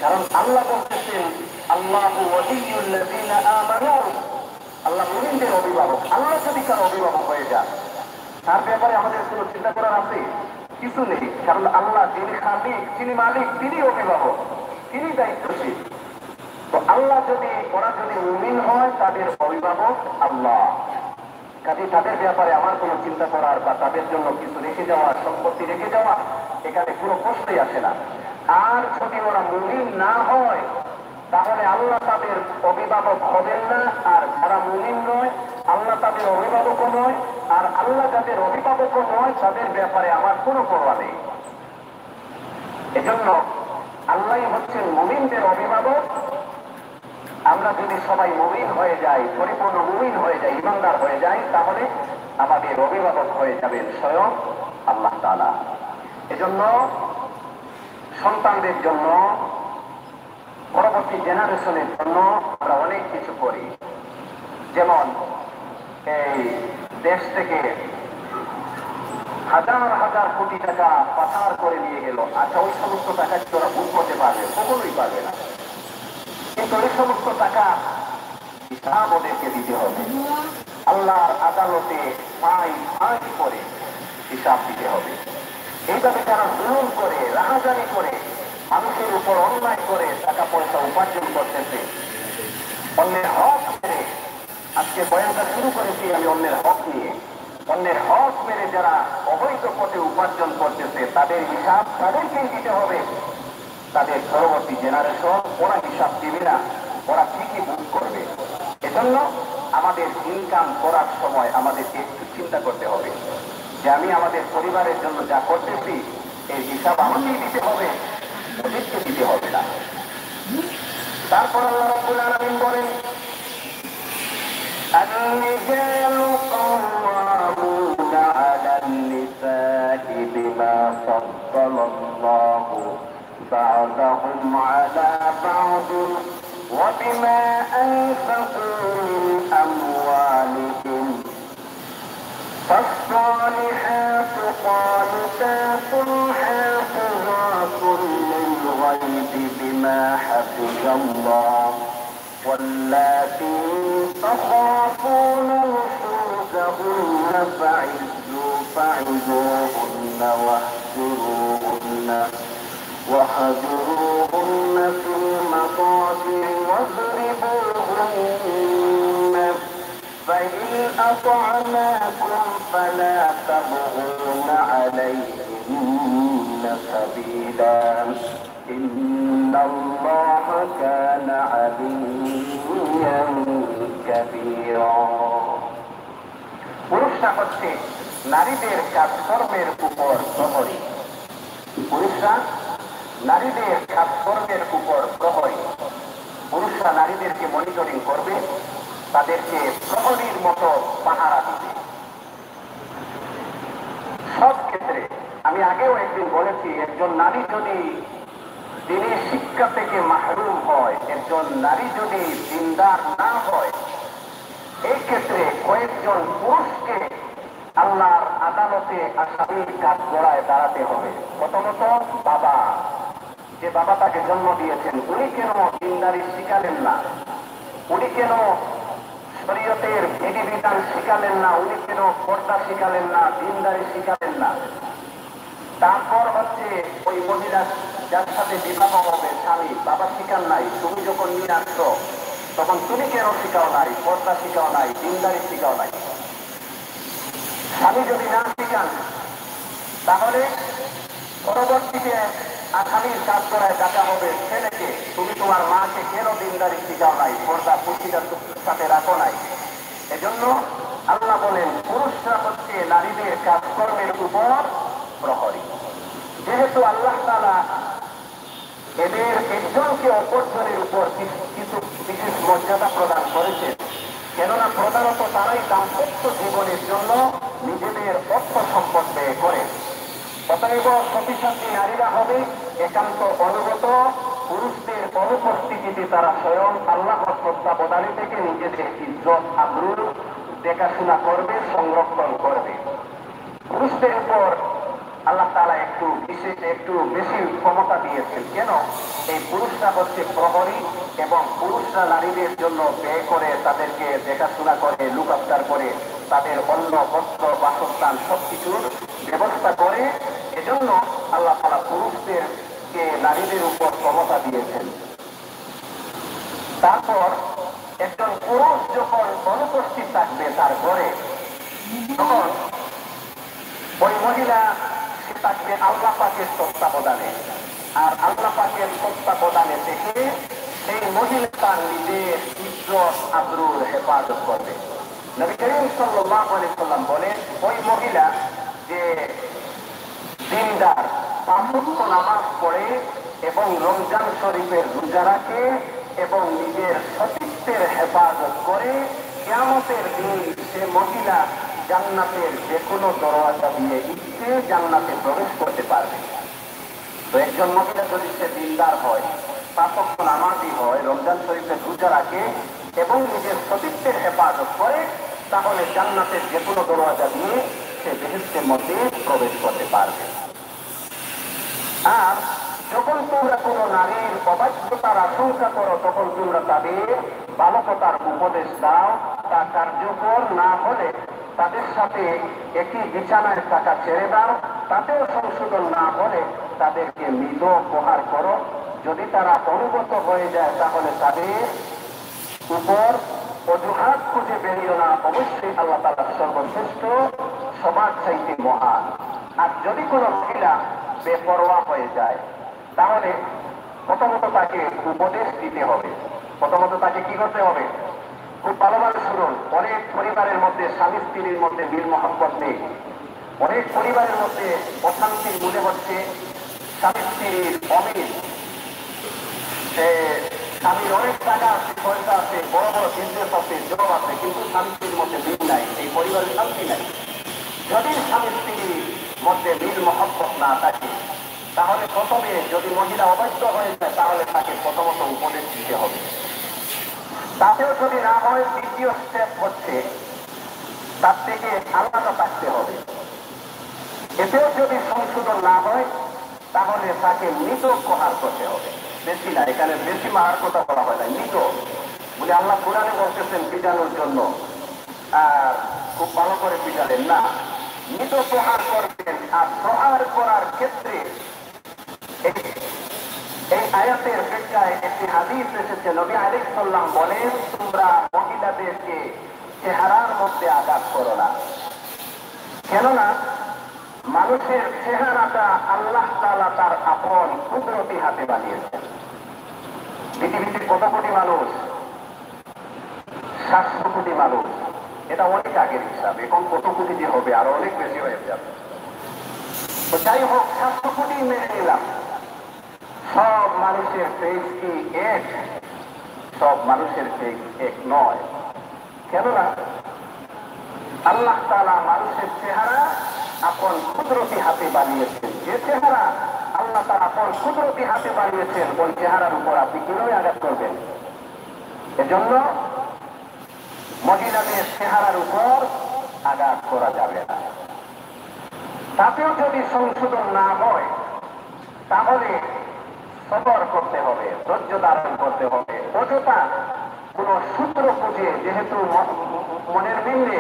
কারণ আল্লাহ বলতেছেন আল্লাহু ওয়ালিয়ুল্লাযীনা আমানু, আল্লাহ মুমিনদের অভিভাবক। আল্লাহ যদি কারো অভিভাবক হয়ে যান তার ব্যাপারে আমাদের কোনো চিন্তা করার আছে কিছু নেই। কারণ আল্লাহ যিনি খালিক, যিনি মালিক, তিনি অভিভাবক, তিনি দায়িত্বশীল। তো আল্লাহ যদি, ওরা যদি মুমিন হয় তাদের অভিভাবক আল্লাহ, কাজে তাদের ব্যাপারে আমার কোনো চিন্তা করার বা তাদের জন্য কিছু রেখে যাওয়া, সম্পত্তি রেখে যাওয়া, এখানে কোনো প্রশ্নই আসে না। আর যদি ওরা মুমিন না হয় তাহলে আল্লাহ তাদের অভিভাবক হবেন না, আর যারা মুমিন নয় আল্লাহ তাদের অভিভাবকও নয়, আর আল্লাহ যাদের অভিভাবকও নয় তাদের ব্যাপারে আমার কোনো পরোয়া নেই। এজন্য আল্লাহই হচ্ছেন মুমিনদের অভিভাবক। আমরা যদি সবাই মুমিন হয়ে যাই, পরিপূর্ণ মুমিন হয়ে যাই, ইমানদার হয়ে যাই, তাহলে আমাদের অভিভাবক হয়ে যাবেন স্বয়ং আল্লাহ তাআলা। এজন্য সন্তানদের জন্য, পরবর্তী জেনারেশনের জন্য আমরা অনেক কিছু করি। যেমন এই দেশ থেকে হাজার হাজার কোটি টাকা পাচার করে নিয়ে গেল। আচ্ছা, ওই সমস্ত টাকা কি ওরা ভোগ করতে পারবে? কখনোই পারবে না। কিন্তু এই সমস্ত টাকা হিসাব ওদেরকে দিতে হবে। আল্লাহর আদালতে ফাইন করে হিসাব দিতে হবে। এইভাবে যারা জুলুম করে, রাহাজানি করে, মানুষের উপর অন্যায় করে টাকা পয়সা উপার্জন করতেছে, অন্যের হক মেরে, আজকে বয়ানটা শুরু করেছি আমি অন্যের হক নিয়ে, অন্যের হক মেরে যারা অবৈধ পথে উপার্জন করতেছে তাদের হিসাব তাদেরকেই দিতে হবে। তাদের পরবর্তী জেনারেশন ওরা হিসাব দিবে না, ওরা ঠিকই ভোগ করবে। এজন্য আমাদের ইনকাম করার সময় আমাদেরকে একটু চিন্তা করতে হবে যে আমি আমাদের পরিবারের জন্য যা করতেছি এই হিসাব আমাকেই দিতে হবে, ওদেরকে দিতে হবে না। তারপর আল্লাহ রাব্বুল আলামিন বলেন الرجال قوامون على النساء بما فضل الله بعضهم على بعض وبما أنفقوا من أموالهم فالصالحات قانتات حافظات للغيب بما حفظ الله واللاتي تخافون نشوزهن فعظوهن واهجروهن في المضاجع واضربوهن فإن أطعناكم فلا تبغون عليهن سبيلا إن الله كان عليا كبيرا। পুরুষরা হচ্ছে নারীদের কাজকর্মের উপর প্রহরী। পুরুষরা নারীদের কাজকর্মের উপর প্রহরী। পুরুষরা নারীদেরকে মনিটরিং করবে, তাদেরকে প্রহরীর মতো পাহারা দিবে সব ক্ষেত্রে। আমি আগেও একদিন বলেছি, একজন নারী যদি দিনী শিক্ষা থেকে মাহরুম হয়, একজন নারী যদি দিনদার না হয়, এই ক্ষেত্রে কয়েকজন পুরুষকে আল্লাহর আদালতে আসামির কাঠগড়ায় দাঁড়াতে হবে। প্রথমত বাবা, যে বাবা তাকে জন্ম দিয়েছেন, উনি কেন দিনদারি শিখালেন না? উনি কেন শরীয়তের বিধিবিধান শিখালেন না? উনি কেন পর্দা শিখালেন না? দিনদারি শিখালেন না? তারপর হচ্ছে ওই মহিলা যার সাথে বিবাহ হবে স্বামী, বাবা শিখান নাই, তুমি যখন নিয়ে আসছো তখন তুমি কেন শিখাও নাই? পর্দা শিখাও নাই, দিনদারি শিখাও নাই। স্বামী যদি না শিখান, তাহলে পরবর্তীতে আসামির কাজ করায় ডাকা হবে ছেলেকে, তুমি তোমার মাকে কেন দিনদারি শিখাও নাই, পর্দা পুষ্টিটার সাথে রাখো নাই। এজন্য আল্লাহ বলেন পুরুষরা হচ্ছে নারীদের কাজকর্মের উপর প্রহরী। যেহেতু আল্লাহ তাআলা এদের একজনকে অপরজনের উপর কিছু বিশেষ মর্যাদা প্রদান করেছেন, কেননা প্রধানত তারাই দাম্পত্য জীবনের জন্য নিজেদের অর্থ সম্পদ ব্যয় করে। অতএব সতীসাথী নারীরা হবে একান্ত অনুগত, পুরুষদের অনুপস্থিতিতে তারা স্বয়ং আল্লাহর তত্ত্বাবধানে থেকে নিজেদের ইজ্জত আবরুর দেখাশোনা করবে, সংরক্ষণ করবে। পুরুষদের উপর আল্লাহ তাআলা একটু বেশি ক্ষমতা দিয়েছেন। কেন? এই পুরুষরা হচ্ছে প্রহরী এবং পুরুষরা নারীদের জন্য ব্যয় করে, তাদেরকে দেখাশোনা করে, লুক আফটার করে, তাদের অন্ন বস্ত্র বাসস্থান সবকিছুর ব্যবস্থা করে। এজন্য আল্লাহ তাআলা পুরুষদেরকে নারীদের উপর ক্ষমতা দিয়েছেন। তারপর একজন পুরুষ যখন অনুপস্থিত থাকবে তার ঘরে, তখন ওই মহিলা থাকবে আল্লাহ পাকের তত্ত্বাবধানে, আর আল্লাহ পাকের তত্ত্বাবধানে থেকে সেই মহিলা তার নিজের ইজ্জত আবরুর হেফাজত করবে। নবী করিম সাল্লাল্লাহু আলাইহি ওয়াসাল্লাম বলেন, ওই মহিলা যে দিনদার, পাঁচ ওয়াক্ত নামাজ পড়ে এবং রমজান শরীফের রোজা রাখে এবং নিজের সতীত্বের হেফাজত করে, কিয়ামতের দিন সে মহিলা জান্নাতের যে কোনো দরওয়াজা দিয়ে ইচ্ছে জান্নাতে প্রবেশ করতে পারবে। তো একজন মহিলা যদি সে দিনদার হয়, পাঁচ ওয়াক্ত নামাজি হয়, রমজান শরীফের রোজা রাখে এবং নিজের সতীত্বের হেফাজত করে, তাহলে জান্নাতের যে কোনো দরওয়াজা দিয়ে সে বেহেশতের মধ্যে প্রবেশ করতে পারবে। আর যখন তোমরা কোনো নারীর অবাধ্যতার আশঙ্কা করো, তখন তোমরা তাদের বালকতার উপদেশ দাও, তা কার্যকর না হলে তাদের সাথে একই বিছানায় থাকা ছেড়ে দাও, তাতেও সংশোধন না হলে তাদেরকে মৃদ প্রহার করো। যদি তারা অনুগত হয়ে যায় তাহলে তাদের উপর অজুহাত খুঁজে বেরিয়ে না, অবশ্যই আল্লাহ তাআলা সর্বশ্রেষ্ঠ, সবার চাইতে মহান। আর যদি কোনো মহিলা বেপরোয়া হয়ে যায়, তাহলে প্রথমত তাকে উপদেশ দিতে হবে। প্রথমত তাকে কি করতে হবে? খুব ভালোভাবে শুনুন। অনেক পরিবারের মধ্যে স্বামী স্ত্রীর মধ্যে মিল মহব্বত নেই। অনেক পরিবারের মধ্যে অশান্তির মূলে হচ্ছে স্বামী স্ত্রীর অমিল। স্বামীর অনেক টাকা আছে, পয়সা আছে, বড় বড় বিজনেস আছে, জব আছে, কিন্তু স্বামী স্ত্রীর মধ্যে মিল নাই, এই পরিবারের শান্তি নাই। যদি স্বামী স্ত্রীর মধ্যে মিল মহব্বত না থাকে, তাহলে প্রথমে যদি মহিলা অবাধ্য হয়ে যায়, তাহলে তাকে প্রথমত উপদেশ দিতে হবে। তাতেও যদি না হয়, দ্বিতীয় স্টেপ হচ্ছে তার থেকে আলাদা থাকতে হবে। এতেও যদি সংশোধন না হয় তাহলে তাকে মৃত প্রহার করতে হবে। বেশি না, এখানে বেশি মারার কথা বলা হয় না, মৃত বলে আল্লাহ কোরআনে বলতেছেন পিটানোর জন্য, আর খুব ভালো করে পিটালেন না, মৃত প্রহার করবেন। আর প্রহার করার ক্ষেত্রে এই আয়াতের ব্যাখ্যায় একটি হাদিস এসেছে, নবী আলাইহিস সালাম বলেন, তোমরা মহিলাদেরকে চেহারার মধ্যে আঘাত করো না, কেননা মানুষের চেহারাটা আল্লাহ তাআলা তার আপন কুদরতি হাতে বানিয়েছেন। পৃথিবীতে কত কোটি মানুষ? 700 কোটি মানুষ। এটা অনেক আগের হিসাব, এখন কত কোটি যে হবে আরো অনেক বেশি হয়ে যাবে। তো যাই হোক, 700 কোটি মেনে নিলাম। সব মানুষের ফেস কি এক? সব মানুষের ফেস এক নয়, কেননা আল্লাহ তাআলা মানুষের চেহারা আপন কুদরতি হাতে বানিয়েছেন। যে চেহারা আল্লাহ তাআলা আপন কুদরতি হাতে বানিয়েছেন, ওই চেহারার উপর আপনি কিভাবে আঘাত করবেন? এজন্য মহিলাদের চেহারার উপর আঘাত করা যাবে না। তাতেও যদি সংশোধন না হয় তাহলে সবর করতে হবে, ধৈর্য ধারণ করতে হবে। অযথা কোন সূত্র খুঁজে, যেহেতু মনের মিলে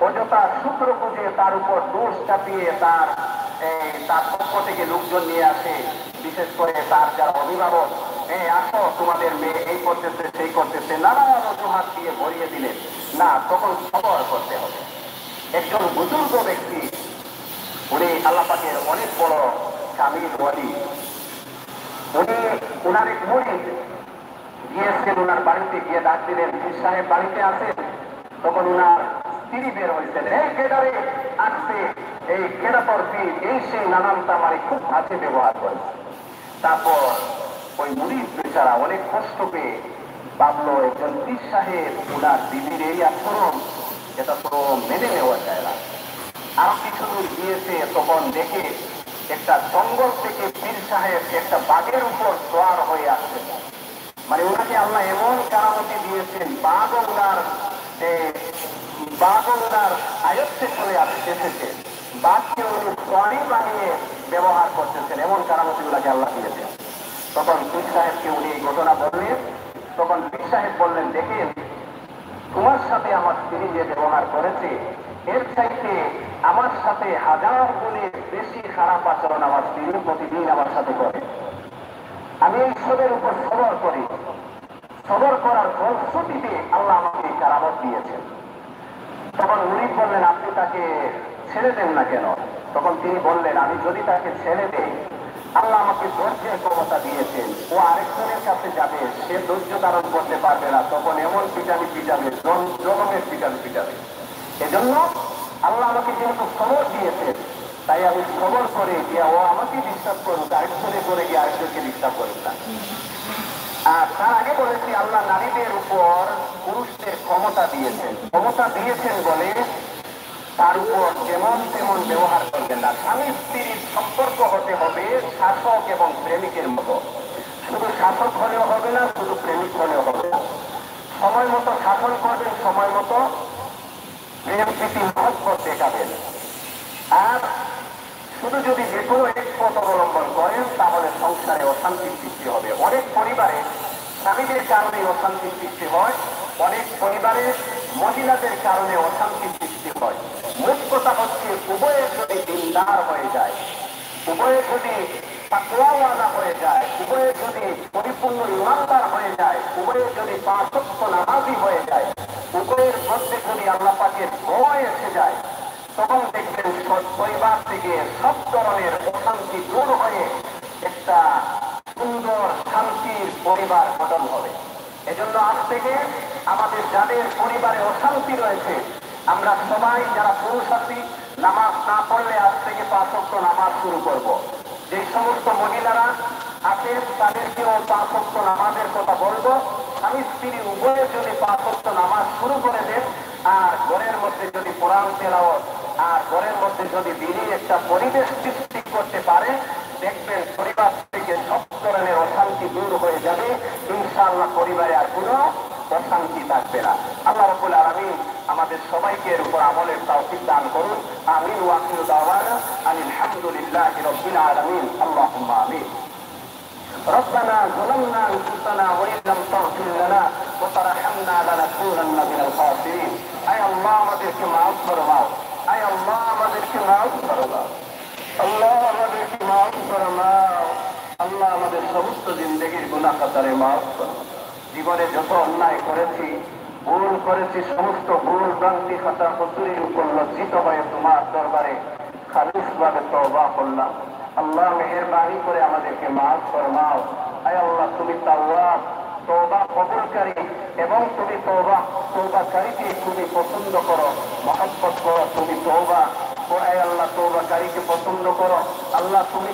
অযথা সূত্র খুঁজে তার উপর দোষ চাপিয়ে তার পক্ষ থেকে লোকজন নিয়ে আসে, বিশেষ করে তার যারা অভিভাবক, আসো তোমাদের মেয়ে এই করতেছে সেই করতেছে, নানান অজুহাত দিয়ে ভরিয়ে দিলেন না, তখন সবর করতে হবে। একজন বুজুর্গ ব্যক্তি, উনি আল্লাহ পাকের অনেক বড় কামিল ওয়ালি, উনি উনার এক মুরিদ গিয়েছেন, উনার বাড়িতে গিয়ে ডাক দিলেন, পীর সাহেব বাড়িতে আছেন। তখন উনার স্ত্রী বের হয়েছেন, এই কেডারে আসছে, এই কেডা তোর পীর, এই সেই নানানটা মানে খুব বাজে ব্যবহার করে। তারপর ওই মুরিদ বেচারা অনেক কষ্ট পেয়ে ভাবলো, একজন পীর সাহেব উনার দিদির এই আচরণ, এটা তো মেনে নেওয়া যায় না। আরো কিছু দূর গিয়েছে, তখন দেখে একটা জঙ্গল থেকে পীর সাহেব একটা বাঘের উপর সওয়ার হয়ে আসছে। মানে ওনাকে আল্লাহ এমন কারামতি দিয়েছেন, বাঘ ওনার আয়ত্তে চলে এসেছে, বাঘকে উনি প্রাণী বানিয়ে ব্যবহার করতেছেন, এমন কারামতি গুলাকে আল্লাহ দিয়েছেন। তখন পীর সাহেবকে উনি এই ঘটনা বললেন। তখন পীর সাহেব বললেন, দেখেন তোমার সাথে আমার স্ত্রী যে ব্যবহার করেছে, এর চাইতে আমার সাথে 1000 গুণে বেশি খারাপ আচরণ আমার স্ত্রী প্রতিদিন আমার সাথে করে। আমি এই সবের উপর সবর করি, সবর করার ফলশ্রুতিতে আল্লাহ আমাকে কারামত দিয়েছেন। তখন মুরিদ বললেন, আপনি তাকে ছেড়ে দেন না কেন? তখন তিনি বললেন, আমি যদি তাকে ছেড়ে দেই, আল্লাহ আমাকে ধৈর্যের ক্ষমতা দিয়েছেন, ও আরেকজনের কাছে যাবে, সে ধৈর্য ধারণ করতে পারবে না, তখন এমন পিটানি পিটাবে, জনমের পিটানি পিটাবে। এজন্য আল্লাহ আমাকে যেহেতু খবর দিয়েছেন, তাই আমি খবর করে গিয়ে ও আমাকে ডিস্টার্ব করুক, আরেকজনে করে গিয়ে আরেকজনকে ডিস্টার্ব করুক না। আর তার আগে বলেছি, আল্লাহ নারীদের উপর পুরুষদের ক্ষমতা দিয়েছেন বলে তার উপর যেমন তেমন ব্যবহার করবেন না। স্বামী স্ত্রীর সম্পর্ক হতে হবে শাসক এবং প্রেমিকের মতো। শুধু শাসক হলেও হবে না, শুধু প্রেমিক হলেও হবে না। সময় মতো শাসন করবেন, সময় মতো প্রেম প্রীতি মহব্বত দেখাবেন। আর শুধু যদি যে কোনো এক পথ অবলম্বন করেন তাহলে সংসারে অশান্তির সৃষ্টি হবে। অনেক পরিবারে স্বামীদের কারণে অশান্তির সৃষ্টি হয়, অনেক পরিবারে মহিলাদের কারণে অশান্তির সৃষ্টি হয়। মোট কথা হচ্ছে, উভয়ে যদি দিনদার হয়ে যায়, উভয়ে যদি তাকওয়াওয়ালা হয়ে যায়, উভয়ে যদি পরিপূর্ণ ইমানদার হয়ে যায়, উভয়ে যদি 5 ওয়াক্ত নামাজি হয়ে যায়, উভয়ের মধ্যে যদি আল্লাহ পাকের ভয় এসে যায়, তখন দেখবেন পরিবার থেকে সব ধরনের অশান্তি দূর হয়ে একটা সুন্দর শান্তির পরিবার গঠন হবে। এজন্য আজ থেকে আমাদের যাদের পরিবারে অশান্তি রয়েছে, আমরা সবাই যারা পুরুষ আছি, নামাজ না পড়লে আজ থেকে 5 ওয়াক্ত নামাজ শুরু করব। যে সমস্ত মহিলারা আছেন তাদেরকেও 5 ওয়াক্ত নামাজের কথা বলবো। স্বামী স্ত্রী উভয়ে যদি 5 ওয়াক্ত নামাজ শুরু করে দেন, আর ঘরের মধ্যে যদি কোরআন তেলাওয়াত আর ঘরের মধ্যে যদি দিনই একটা পরিবেশ সৃষ্টি করতে পারে, দেখবেন পরিবার থেকে সব ধরনের অশান্তি দূর হয়ে যাবে। ইনশাআল্লাহ পরিবারে আর কোনো অশান্তি থাকবে না। আল্লাহ রাব্বুল আলামিন আমাদের সবাইকে এর উপর আমলের তৌফিক দান করুন। আমিন ওয়া আখিরু দাওয়ানা আনিল হামদুলিল্লাহি রাব্বিল আলামিন। আল্লাহুম্মা আমিন। ربنا ظلمنا انفسنا وان لم تغفر لنا وترحمنا لنكونن من الخاسرين। اي الله আমাদেরকে maaf ফরমাও, আয় আল্লাহ আমাদেরকে maaf ফরমাও, আল্লাহ আমাদেরকে maaf ফরমাও। আল্লাহ আমাদের সমস্ত জিন্দেগির গুনাহ খাতারে maaf ফরমাও। জীবনে যত অন্যায় করেছি, ভুল করেছি, সমস্ত ভুল ভ্রান্তি খাতা কসুরির উপর লজ্জিত হয়ে তোমার দরবারে খালিসভাবে তওবা করলাম। আল্লাহ মেহেরবানি করে আমাদেরকে maaf ফরমাও। আয় আল্লাহ তুমি তাওয়াব, তওবা কবুলকারী এবং তুমি তওবাকারীকে তুমি পছন্দ করো, মহব্বত করো। তুমি তওবা ও আয় আল্লাহ তওবাকারীকে পছন্দ করো। আল্লাহ তুমি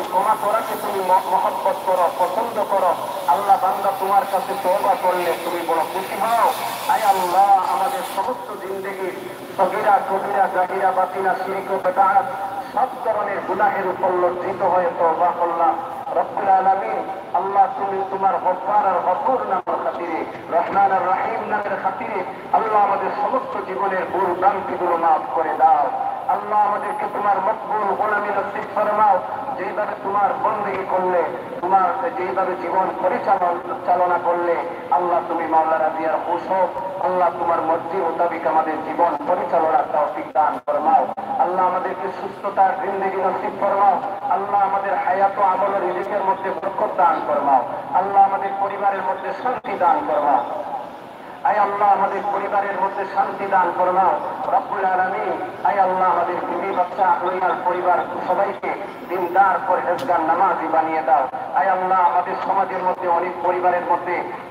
ক্ষমা করাকে তুমি মহব্বত করো, পছন্দ করো। আল্লাহ বান্দা তোমার কাছে তওবা করলে তুমি বড় খুশি হও। আয় আল্লাহ আমাদের সমস্ত জিন্দেগির সগীরা কবিরা জাহিরা বাতিনা শিরক ও বিদআত সব ধরনের গুনাহের উপর লজ্জিত হয়ে তওবা করলাম। রব্বুল আলামিন আল্লাহ তুমি তোমার গফফার আর গফুর নামের খাতিরে, রহমান আর রহিম নামের খাতিরে আল্লাহ আমাদের সমস্ত জীবনের ভুল ভ্রান্তিগুলো মাফ করে দাও। আল্লাহ আমাদেরকে তোমার মকবুল গোলামি নসিব ফরমাও। যেভাবে তোমার বন্দেগী করলে, তোমার যেভাবে জীবন পরিচালনা করলে আল্লাহ তুমি মাওলা রাজিয়ার খুশ হও। আল্লাহ তোমার মর্জি মোতাবিক আমাদের জীবন পরিচালনার তৌফিক দান ফরমাও। আল্লাহ আমাদেরকে সুস্থতার জিন্দেগি নসিব ফরমাও। আল্লাহ আমাদের হায়াত ও আমল ও রিজিকের মধ্যে বরকত দান ফরমাও। আল্লাহ আমাদের পরিবারের মধ্যে শান্তি দান ফরমাও। আয় আল্লাহ আমাদের পরিবারের মধ্যে শান্তি দান ফরমাও। রব্বুল আলামিন আয় আল্লাহ আমাদের বিবি বাচ্চা আহলিয়ার পরিবার সবাইকে দিনদার পরহেজগার নামাজি বানিয়ে দাও। আয় আল্লাহ আমাদের সমাজের মধ্যে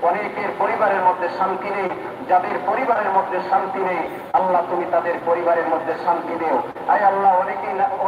অনেকের পরিবারের মধ্যে শান্তি নেই। যাদের পরিবারের মধ্যে শান্তি নেই আল্লাহ তুমি তাদের পরিবারের মধ্যে শান্তি দেও। আয় আল্লাহ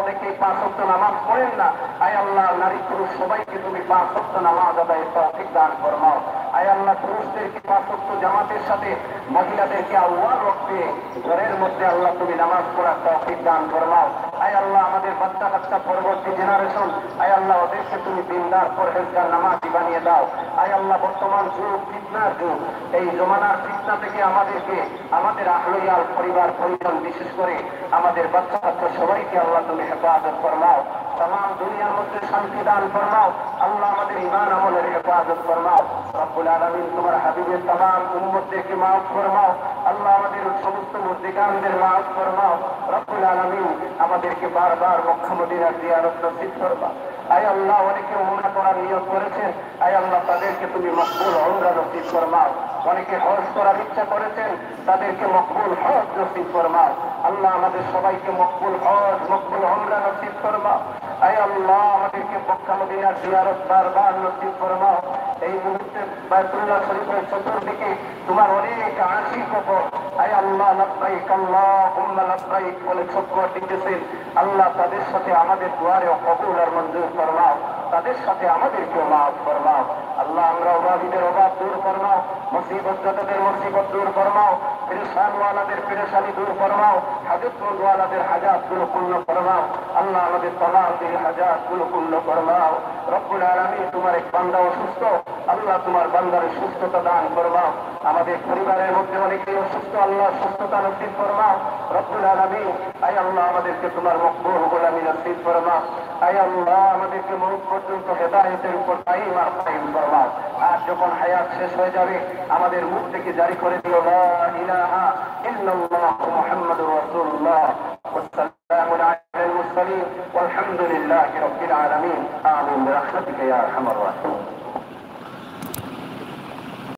অনেকেই 5 ওয়াক্ত নামাজ পড়েন না। আয় আল্লাহ নারী পুরুষ সবাইকে তুমি 5 ওয়াক্ত নামাজ আদায়ের তৌফিক দান ফরমাও। আয় আল্লাহ পুরুষদেরকে 5 ওয়াক্ত জামাতের সাথে মহিলাদেরকে আউয়াল ওয়াক্তে ঘরের মধ্যে আল্লাহ তুমি নামাজ পড়ার তৌফিক দান ফরমাও। আয় আল্লাহ আমাদের বাচ্চা কাচ্চা পরবর্তী জেনারেশন আয় আল্লাহ ওদেরকে তুমি দিনদার পরহেজগার নামাজি বানিয়ে দাও। আয় আল্লাহ বর্তমান যুগ ফিতনার যুগ, এই জমানার ফিতনা থেকে আমাদেরকে আমাদের আহলিয়াল পরিবার পরিজন বিশেষ করে আমাদের বাচ্চা কাচ্চা সবাইকে আল্লাহ তুমি হেফাজত ফরমাও। तमाम দুনিয়ার মধ্যে শান্তি দান ফরমাও। আল্লাহ আমাদের ঈমান আমলের হেফাজত ফরমাও। রব্বুল আলামিন তোমার হাবিবের तमाम উম্মতদেরকে maaf ফরমাও। আল্লাহ আমাদের সমস্ত মুর্দিগানদের maaf ফরমাও। রব্বুল আলামিন আমাদেরকে বারবার মক্কা মদিনার জিয়ারত নসিব ফরমাও। আয় আল্লাহ অনেকে উমরা করার নিয়ত করেছেন, আয় আল্লাহ তাদেরকে তুমি মকবুল উমরা নসিব ফরমাও। অনেকে হজ করার ইচ্ছা করেছেন, তাদেরকে মকবুল হজ নসিব ফরমাও। আল্লাহ আমাদের সবাইকে মকবুল হজ মকবুল উমরা নসিব ফরমাও। আয় আল্লাহ আমাদেরকে মক্কা মদিনার জিয়ারত বারবার নসিব ফরমাও। এই মুহূর্তে বাইতুল্লাহ শরীফের চতুর্দিকে তোমার অনেক আশিক উপর আয় আল্লাহ লাব্বাইক আল্লাহুম্মা লাব্বাইক বলে চক্কর দিতেছেন। আল্লাহ তাদের সাথে আমাদের দুয়ারে কবুল আর মঞ্জুর ফরমাও। তাদের সাথে আমাদেরকে maaf ফরমাও। আল্লাহ আমরা অভাবীদের অভাব দূর ফরমাও, মুসিবতজাতাদের মুসিবত দূর ফরমাও, পেরেশানওয়ালাদের পেরেশানি দূর ফরমাও, হাজতমন্দওয়ালাদের হাজাতগুলো পূর্ণ ফরমাও। আল্লাহ আমাদের তলাদের হাজাতগুলো পূর্ণ ফরমাও। রব্বুল আলামিন তোমার এক বান্দা অসুস্থ, আল্লাহ তোমার বান্দার সুস্থতা দান ফরমাও। আমাদের পরিবারের মধ্যে অনেকেই অসুস্থ, আল্লাহ সুস্থতা নসিব ফরমাও। রব্বুল আলামিন আয় আল্লাহ আমাদেরকে তোমার মকবুল গোলামি নসিব ফরমাও। আয় আল্লাহ আমাদেরকে মউত পর্যন্ত হেদায়েতের উপর কায়েম আর কায়েম ফরমাও। আর যখন হায়াত শেষ হয়ে যাবে আমাদের মুখ থেকে জারি করে দিও লা ইলাহা ইল্লাল্লাহ মুহাম্মাদুর রাসূলুল্লাহ ওয়াসসালামু আলাল মুরসালিন ওয়ালহামদুলিল্লাহি রাব্বিল আলামিন আমিন বিরহমাতিকা ইয়া আরহামার রাহিমিন।